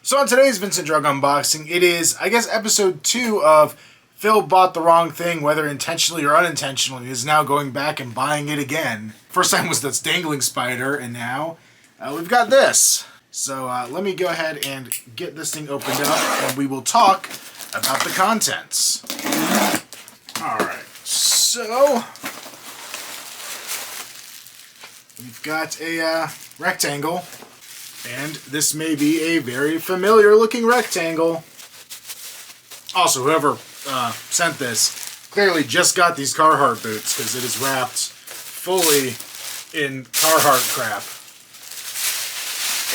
So on today's Vincent Drug Unboxing, it is, I guess, episode 2 of Phil bought the wrong thing, whether intentionally or unintentionally, is now going back and buying it again. First time was this dangling spider, and now we've got this. So let me go ahead and get this thing opened up, and we will talk about the contents. Alright, so we've got a rectangle. And this may be a very familiar looking rectangle. Also, whoever sent this clearly just got these Carhartt boots because it is wrapped fully in Carhartt crap.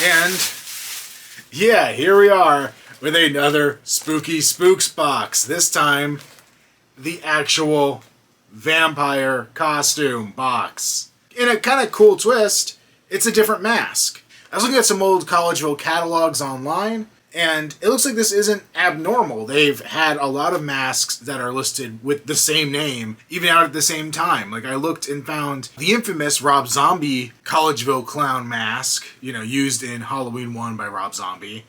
And yeah, here we are with another Spooky Spooks box. This time, the actual vampire costume box. In a kind of cool twist, it's a different mask. I was looking at some old Collegeville catalogs online, and it looks like this isn't abnormal. They've had a lot of masks that are listed with the same name, even out at the same time. Like, I looked and found the infamous Rob Zombie Collegeville clown mask, used in Halloween 1 by Rob Zombie.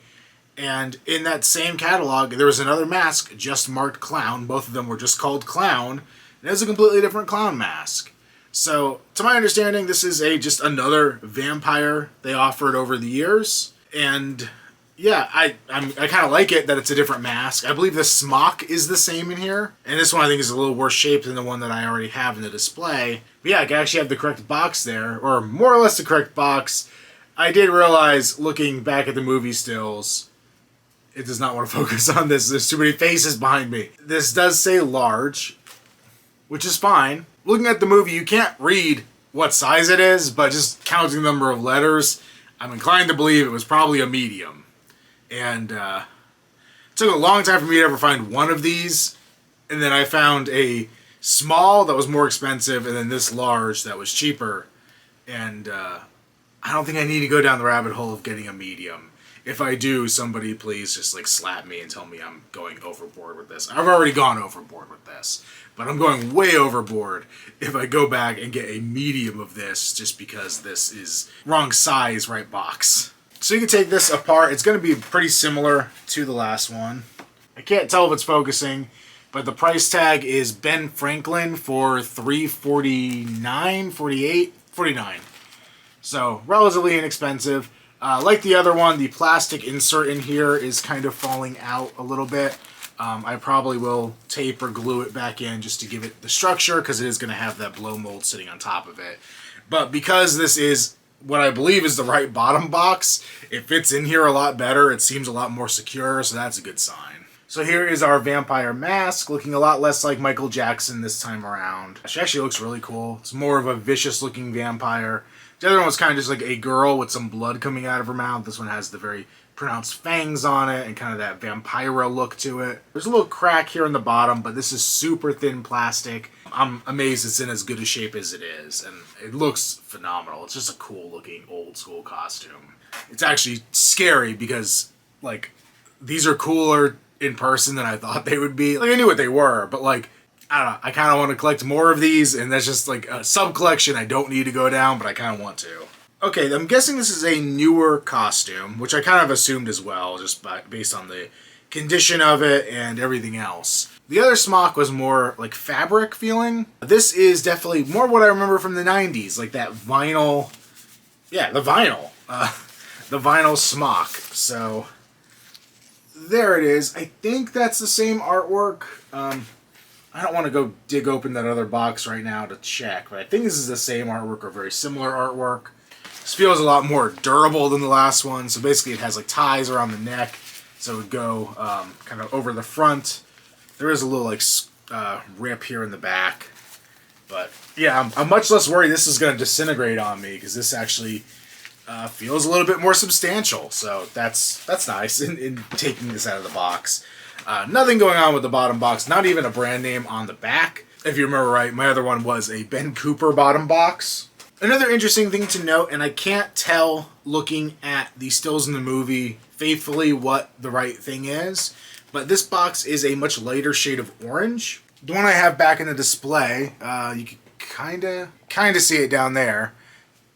And in that same catalog, there was another mask just marked clown. Both of them were just called clown, and it was a completely different clown mask. So, to my understanding, this is just another vampire they offered over the years. And, yeah, I kind of like it that it's a different mask. I believe the smock is the same in here. And this one I think is a little worse shaped than the one that I already have in the display. But yeah, I actually have the correct box there, or more or less the correct box. I did realize, looking back at the movie stills, it does not want to focus on this. There's too many faces behind me. This does say large, which is fine. Looking at the movie, you can't read what size it is, but just counting the number of letters, I'm inclined to believe it was probably a medium. And it took a long time for me to ever find one of these, and then I found a small that was more expensive, and then this large that was cheaper. And I don't think I need to go down the rabbit hole of getting a medium. If I do, somebody please just slap me and tell me I'm going overboard with this. I've already gone overboard with this, but I'm going way overboard if I go back and get a medium of this just because this is wrong size, right box. So you can take this apart. It's going to be pretty similar to the last one. I can't tell if it's focusing, but the price tag is Ben Franklin for $349, $48, $49. So relatively inexpensive. Like the other one, the plastic insert in here is kind of falling out a little bit. I probably will tape or glue it back in just to give it the structure because it is going to have that blow mold sitting on top of it. But because this is what I believe is the right bottom box, it fits in here a lot better. It seems a lot more secure, so that's a good sign. So here is our vampire mask, looking a lot less like Michael Jackson this time around. She actually looks really cool. It's more of a vicious looking vampire. The other one was kind of just like a girl with some blood coming out of her mouth. This one has the very pronounced fangs on it and kind of that vampira look to it. There's a little crack here in the bottom, but this is super thin plastic. I'm amazed it's in as good a shape as it is, and it looks phenomenal. It's just a cool looking old school costume. It's actually scary because, these are cooler in person than I thought they would be. I knew what they were, but I don't know, I kind of want to collect more of these, and that's just a sub-collection I don't need to go down, but I kind of want to. Okay, I'm guessing this is a newer costume, which I kind of assumed as well, just based on the condition of it and everything else. The other smock was more fabric feeling. This is definitely more what I remember from the 90s, like that vinyl, yeah, the vinyl. The vinyl smock. So, there it is. I think that's the same artwork. I don't want to go dig open that other box right now to check, but I think this is the same artwork or very similar artwork. This feels a lot more durable than the last one, so basically it has ties around the neck, so it would go kind of over the front. There is a little rip here in the back, but yeah, I'm much less worried this is going to disintegrate on me, because this actually feels a little bit more substantial, so that's nice in taking this out of the box. Nothing going on with the bottom box, not even a brand name on the back. If you remember right, my other one was a Ben Cooper bottom box. Another interesting thing to note, and I can't tell looking at the stills in the movie faithfully what the right thing is, but this box is a much lighter shade of orange. The one I have back in the display, you can kind of see it down there.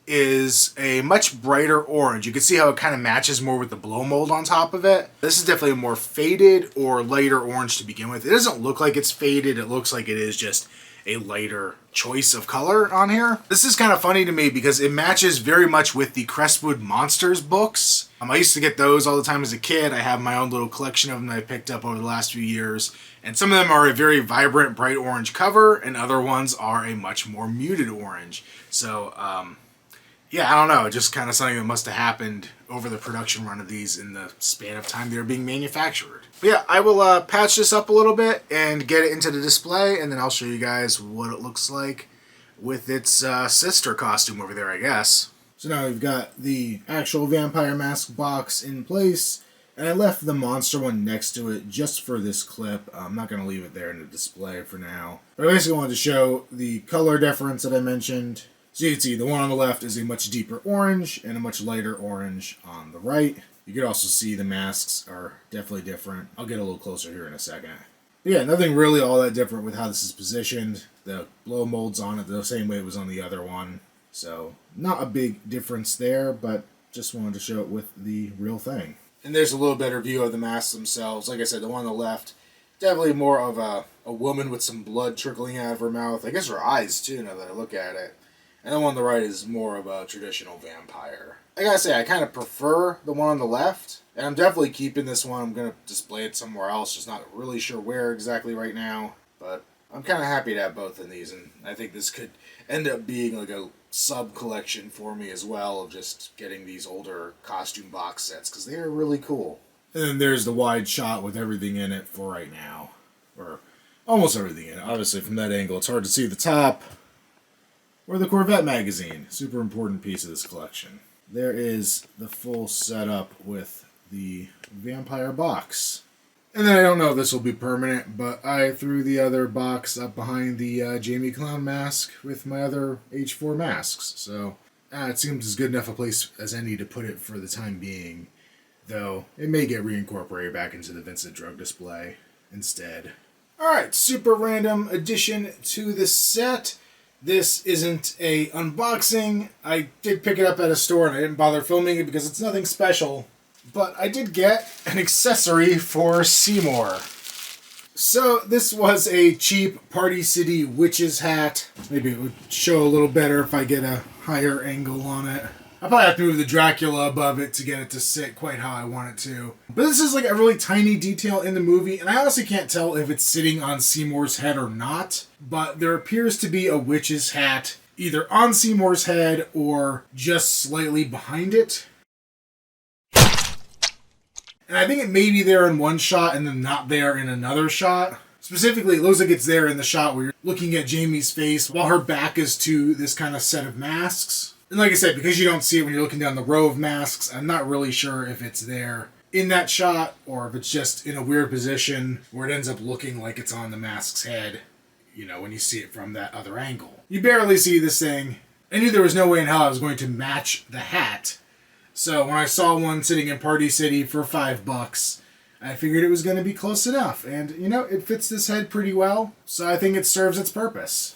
is a much brighter orange. You can see how it kind of matches more with the blow mold on top of it. This is definitely a more faded or lighter orange to begin with. It doesn't look like it's faded. It looks like it is just a lighter choice of color on here. This is kind of funny to me because it matches very much with the Crestwood Monsters books. I used to get those all the time as a kid. I have my own little collection of them that I picked up over the last few years. And some of them are a very vibrant, bright orange cover, and other ones are a much more muted orange. So, yeah, I don't know. Just kind of something that must have happened over the production run of these in the span of time they were being manufactured. But yeah, I will patch this up a little bit and get it into the display, and then I'll show you guys what it looks like with its sister costume over there, I guess. So now we've got the actual vampire mask box in place, and I left the monster one next to it just for this clip. I'm not going to leave it there in the display for now. But I basically wanted to show the color difference that I mentioned. So you can see the one on the left is a much deeper orange and a much lighter orange on the right. You can also see the masks are definitely different. I'll get a little closer here in a second. But yeah, nothing really all that different with how this is positioned. The blow mold's on it the same way it was on the other one. So not a big difference there, but just wanted to show it with the real thing. And there's a little better view of the masks themselves. Like I said, the one on the left, definitely more of a woman with some blood trickling out of her mouth. I guess her eyes too, now that I look at it. And the one on the right is more of a traditional vampire. I gotta say, I kind of prefer the one on the left. And I'm definitely keeping this one. I'm going to display it somewhere else. Just not really sure where exactly right now. But I'm kind of happy to have both of these. And I think this could end up being like a sub-collection for me as well. Of just getting these older costume box sets. Because they are really cool. And then there's the wide shot with everything in it for right now. Or almost everything in it. Obviously from that angle it's hard to see the top. Or the Corvette magazine. Super important piece of this collection. There is the full setup with the vampire box. And then I don't know if this will be permanent, but I threw the other box up behind the Jamie Clown mask with my other H4 masks. So it seems as good enough a place as any to put it for the time being. Though it may get reincorporated back into the Vincent Drug display instead. Alright, super random addition to the set. This isn't a unboxing. I did pick it up at a store and I didn't bother filming it because it's nothing special. But I did get an accessory for Seemore. So this was a cheap Party City Witch's hat. Maybe it would show a little better if I get a higher angle on it. I probably have to move the Dracula above it to get it to sit quite how I want it to. But this is like a really tiny detail in the movie, and I honestly can't tell if it's sitting on Seemore's head or not. But there appears to be a witch's hat either on Seemore's head or just slightly behind it. And I think it may be there in one shot and then not there in another shot. Specifically, it looks like it's there in the shot where you're looking at Jamie's face while her back is to this kind of set of masks. And like I said, because you don't see it when you're looking down the row of masks, I'm not really sure if it's there in that shot or if it's just in a weird position where it ends up looking like it's on the mask's head, you know, when you see it from that other angle. You barely see this thing. I knew there was no way in hell I was going to match the hat. So when I saw one sitting in Party City for $5, I figured it was going to be close enough. And, you know, it fits this head pretty well, so I think it serves its purpose.